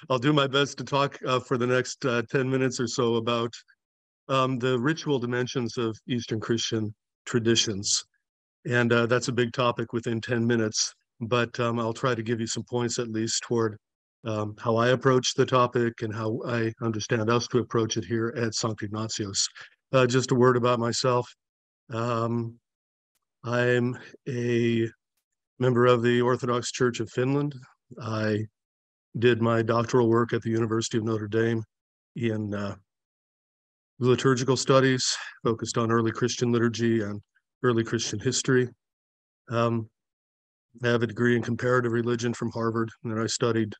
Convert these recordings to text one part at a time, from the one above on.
I'll do my best to talk for the next 10 minutes or so about the ritual dimensions of Eastern Christian traditions. And that's a big topic within 10 minutes, but I'll try to give you some points at least toward how I approach the topic and how I understand us to approach it here at St. Ignatius. Just a word about myself. I'm a member of the Orthodox Church of Finland. I did my doctoral work at the University of Notre Dame in liturgical studies, focused on early Christian liturgy and early Christian history. I have a degree in comparative religion from Harvard, and then I studied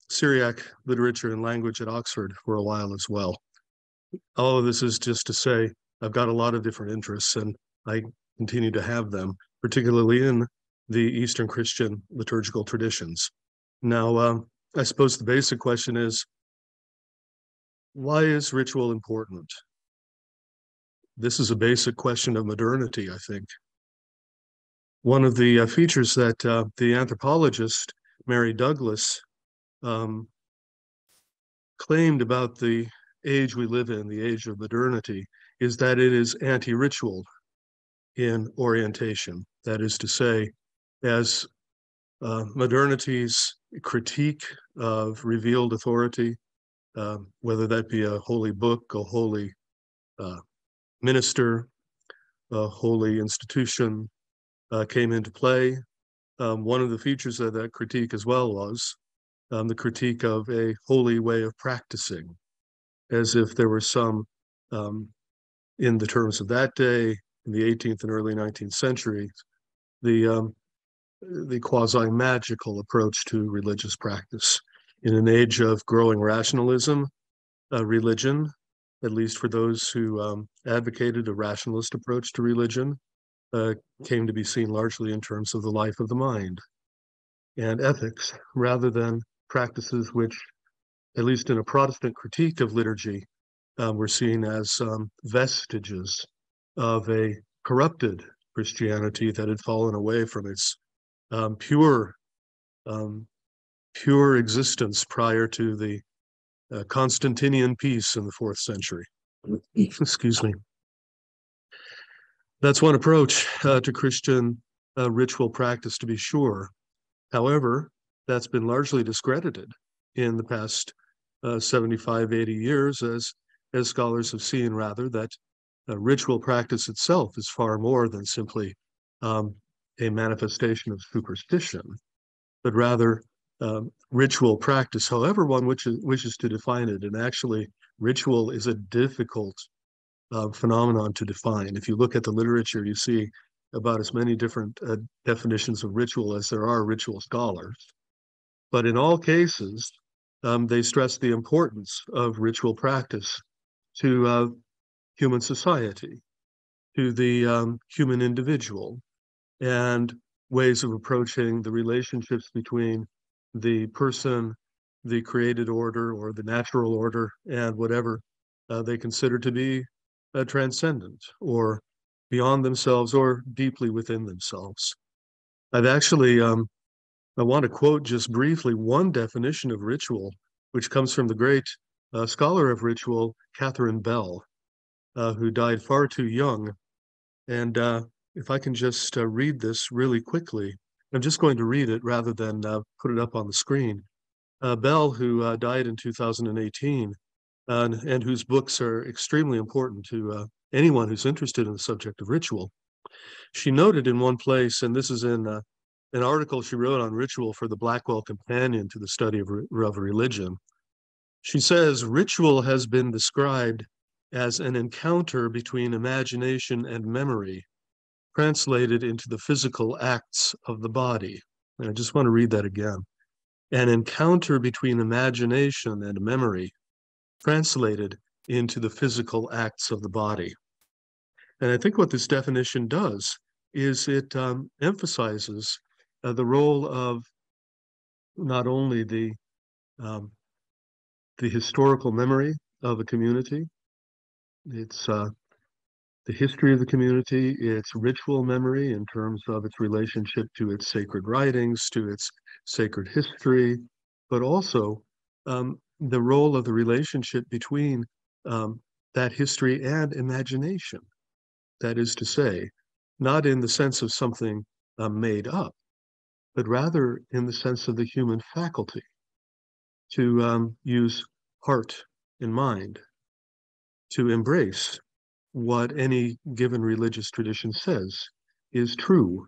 Syriac literature and language at Oxford for a while as well. All of this is just to say I've got a lot of different interests, and I continue to have them, particularly in the Eastern Christian liturgical traditions. Now, I suppose the basic question is, why is ritual important? This is a basic question of modernity, I think. One of the features that the anthropologist Mary Douglas claimed about the age we live in, the age of modernity, is that it is anti-ritual in orientation. That is to say, as modernity's critique of revealed authority, whether that be a holy book, a holy minister, a holy institution, came into play. One of the features of that critique as well was the critique of a holy way of practicing, as if there were some, in the terms of that day, in the 18th and early 19th century, the quasi-magical approach to religious practice. In an age of growing rationalism, religion, at least for those who advocated a rationalist approach to religion, came to be seen largely in terms of the life of the mind and ethics, rather than practices which, at least in a Protestant critique of liturgy, were seen as vestiges of a corrupted Christianity that had fallen away from its pure existence prior to the Constantinian peace in the 4th century. Excuse me. That's one approach to Christian ritual practice, to be sure. However, that's been largely discredited in the past 75, 80 years, as scholars have seen, rather, that ritual practice itself is far more than simply a manifestation of superstition, but rather ritual practice, however one wishes to define it. And actually, ritual is a difficult phenomenon to define. If you look at the literature, you see about as many different definitions of ritual as there are ritual scholars. But in all cases, they stress the importance of ritual practice to human society, to the human individual, and ways of approaching the relationships between the person, the created order, or the natural order, and whatever they consider to be transcendent or beyond themselves or deeply within themselves. I've actually, I want to quote just briefly one definition of ritual, which comes from the great scholar of ritual, Catherine Bell, who died far too young. And if I can just read this really quickly, I'm just going to read it rather than put it up on the screen. Bell, who died in 2018, and whose books are extremely important to anyone who's interested in the subject of ritual. She noted in one place, and this is in an article she wrote on ritual for the Blackwell Companion to the Study of Religion. She says, ritual has been described as an encounter between imagination and memory, translated into the physical acts of the body. And I just want to read that again. An encounter between imagination and memory, translated into the physical acts of the body. And I think what this definition does is it emphasizes the role of not only the historical memory of a community, it's the history of the community, its ritual memory in terms of its relationship to its sacred writings, to its sacred history, but also the role of the relationship between that history and imagination. That is to say, not in the sense of something made up, but rather in the sense of the human faculty to use heart and mind to embrace what any given religious tradition says is true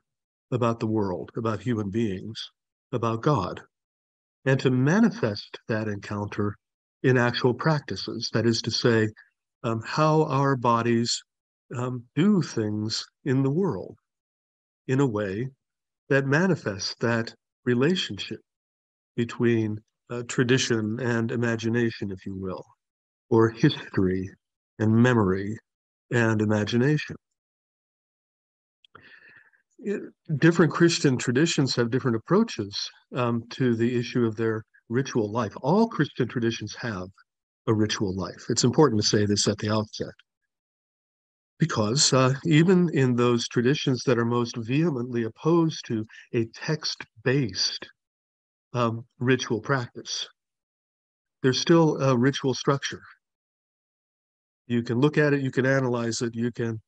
about the world, about human beings, about God, and to manifest that encounter in actual practices. That is to say, how our bodies do things in the world in a way that manifests that relationship between tradition and imagination, if you will, or history and memory and imagination. Different Christian traditions have different approaches to the issue of their ritual life. All Christian traditions have a ritual life. It's important to say this at the outset, because even in those traditions that are most vehemently opposed to a text-based ritual practice, there's still a ritual structure. You can look at it, you can analyze it, you can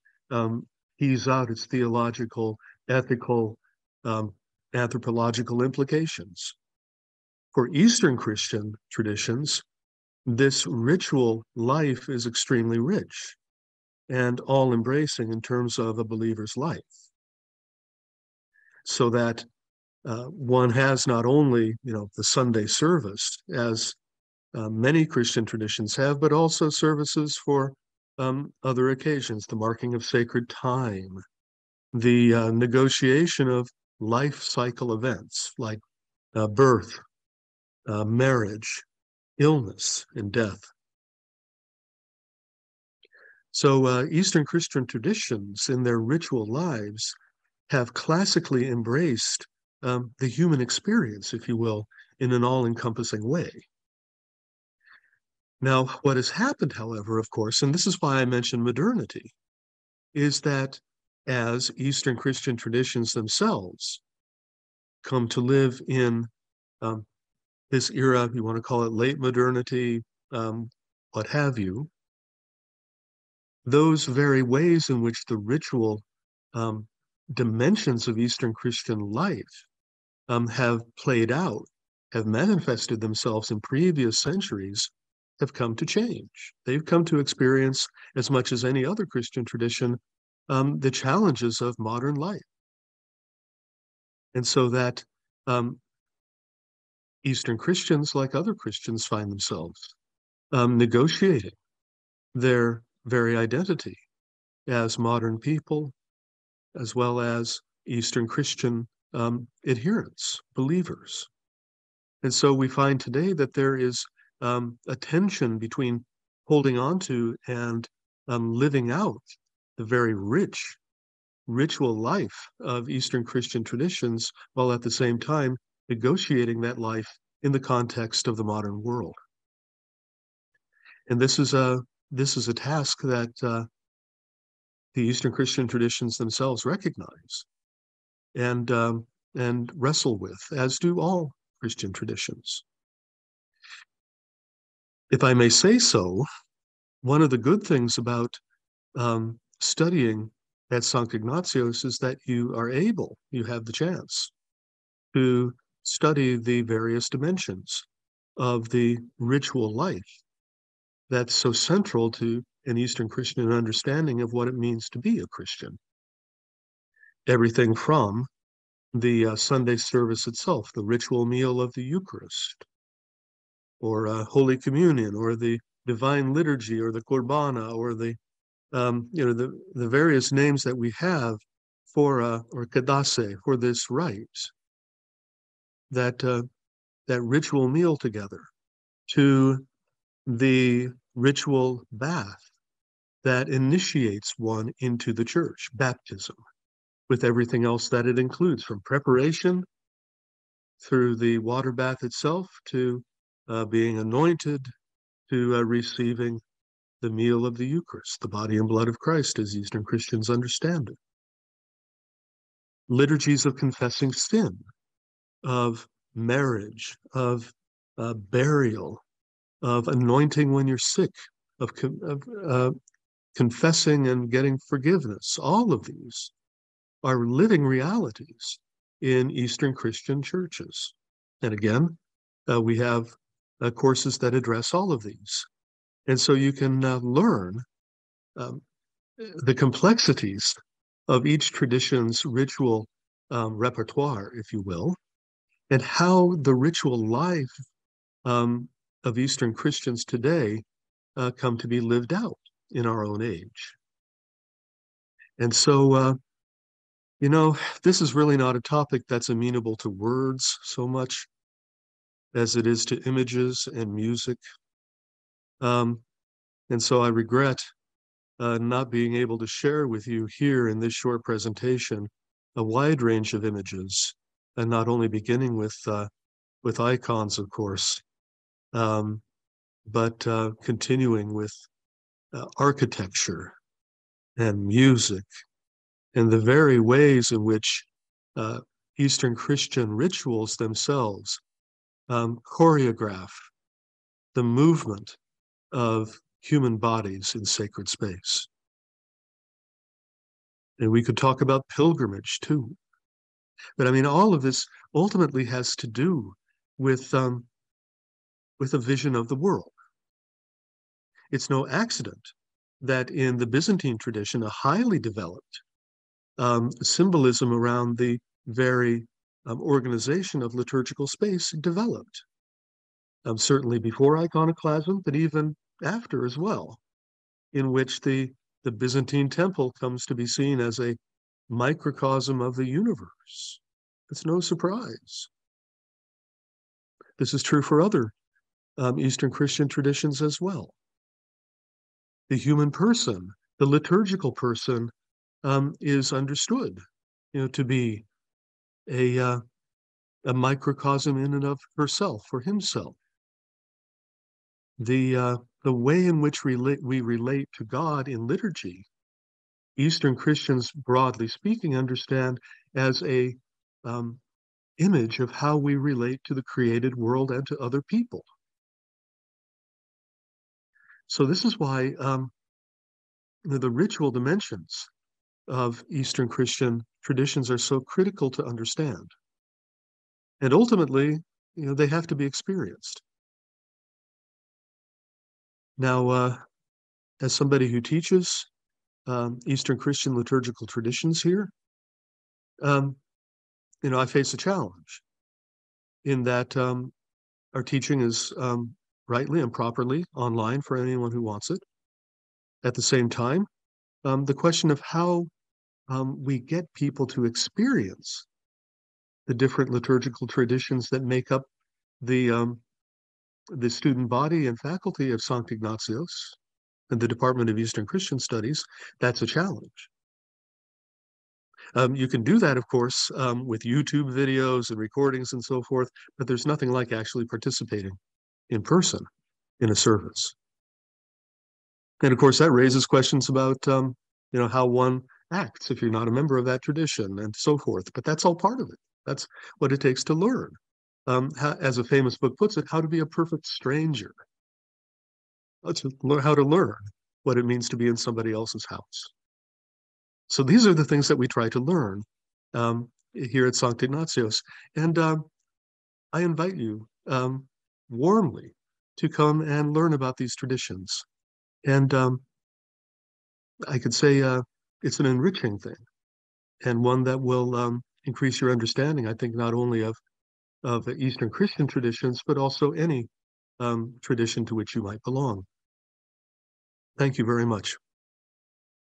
tease out its theological, ethical, anthropological implications. For Eastern Christian traditions, this ritual life is extremely rich and all-embracing in terms of a believer's life, so that one has not only, the Sunday service, as many Christian traditions have, but also services for other occasions, the marking of sacred time, the negotiation of life cycle events like birth, marriage, illness, and death. So Eastern Christian traditions in their ritual lives have classically embraced the human experience, if you will, in an all-encompassing way. Now, what has happened, however, of course, and this is why I mentioned modernity, is that as Eastern Christian traditions themselves come to live in this era, you want to call it late modernity, what have you, those very ways in which the ritual dimensions of Eastern Christian life have played out, have manifested themselves in previous centuries, have come to change. They've come to experience, as much as any other Christian tradition, the challenges of modern life. And so that Eastern Christians, like other Christians, find themselves negotiating their very identity as modern people, as well as Eastern Christian adherents, believers. And so we find today that there is a tension between holding on to and living out the very rich ritual life of Eastern Christian traditions, while at the same time negotiating that life in the context of the modern world. And this is a task that the Eastern Christian traditions themselves recognize and wrestle with, as do all Christian traditions. If I may say so, one of the good things about studying at St. Ignatius is that you have the chance to study the various dimensions of the ritual life that's so central to an Eastern Christian understanding of what it means to be a Christian. Everything from the Sunday service itself, the ritual meal of the Eucharist, or Holy Communion, or the Divine Liturgy, or the Qurbana, or the various names that we have for or Kadase, for this rite, that ritual meal together, to the ritual bath that initiates one into the church, baptism, with everything else that it includes, from preparation through the water bath itself to being anointed, to receiving the meal of the Eucharist, the body and blood of Christ, as Eastern Christians understand it. Liturgies of confessing sin, of marriage, of burial, of anointing when you're sick, of confessing and getting forgiveness. All of these are living realities in Eastern Christian churches. And again, we have courses that address all of these. And so you can learn um, the complexities of each tradition's ritual repertoire, if you will, and how the ritual life of Eastern Christians today come to be lived out in our own age. And so, this is really not a topic that's amenable to words so much as it is to images and music. And so I regret not being able to share with you here in this short presentation a wide range of images, and not only beginning with icons, of course, but continuing with architecture and music and the very ways in which Eastern Christian rituals themselves choreograph the movement of human bodies in sacred space. And we could talk about pilgrimage too. But I mean, all of this ultimately has to do with a vision of the world. It's no accident that in the Byzantine tradition, a highly developed symbolism around the very organization of liturgical space developed. Certainly before iconoclasm, but even after as well, in which the Byzantine temple comes to be seen as a microcosm of the universe. It's no surprise. This is true for other Eastern Christian traditions as well. The human person, the liturgical person, is understood, to be a microcosm in and of herself or himself. The way in which we relate to God in liturgy, Eastern Christians, broadly speaking, understand as a image of how we relate to the created world and to other people. So this is why the ritual dimensions of Eastern Christian traditions are so critical to understand. And ultimately, they have to be experienced. Now, as somebody who teaches Eastern Christian liturgical traditions here, I face a challenge in that our teaching is rightly and properly online for anyone who wants it. At the same time, the question of how we get people to experience the different liturgical traditions that make up the student body and faculty of St. Ignatius and the Department of Eastern Christian Studies, that's a challenge. You can do that, of course, with YouTube videos and recordings and so forth, but there's nothing like actually participating in person in a service. And of course, that raises questions about, how one acts if you're not a member of that tradition and so forth. But that's all part of it. That's what it takes to learn. As a famous book puts it, how to be a perfect stranger. To learn how to learn what it means to be in somebody else's house. So these are the things that we try to learn here at St. Ignatius. And I invite you warmly to come and learn about these traditions. And I could say it's an enriching thing and one that will increase your understanding, I think, not only of Eastern Christian traditions, but also any tradition to which you might belong. Thank you very much.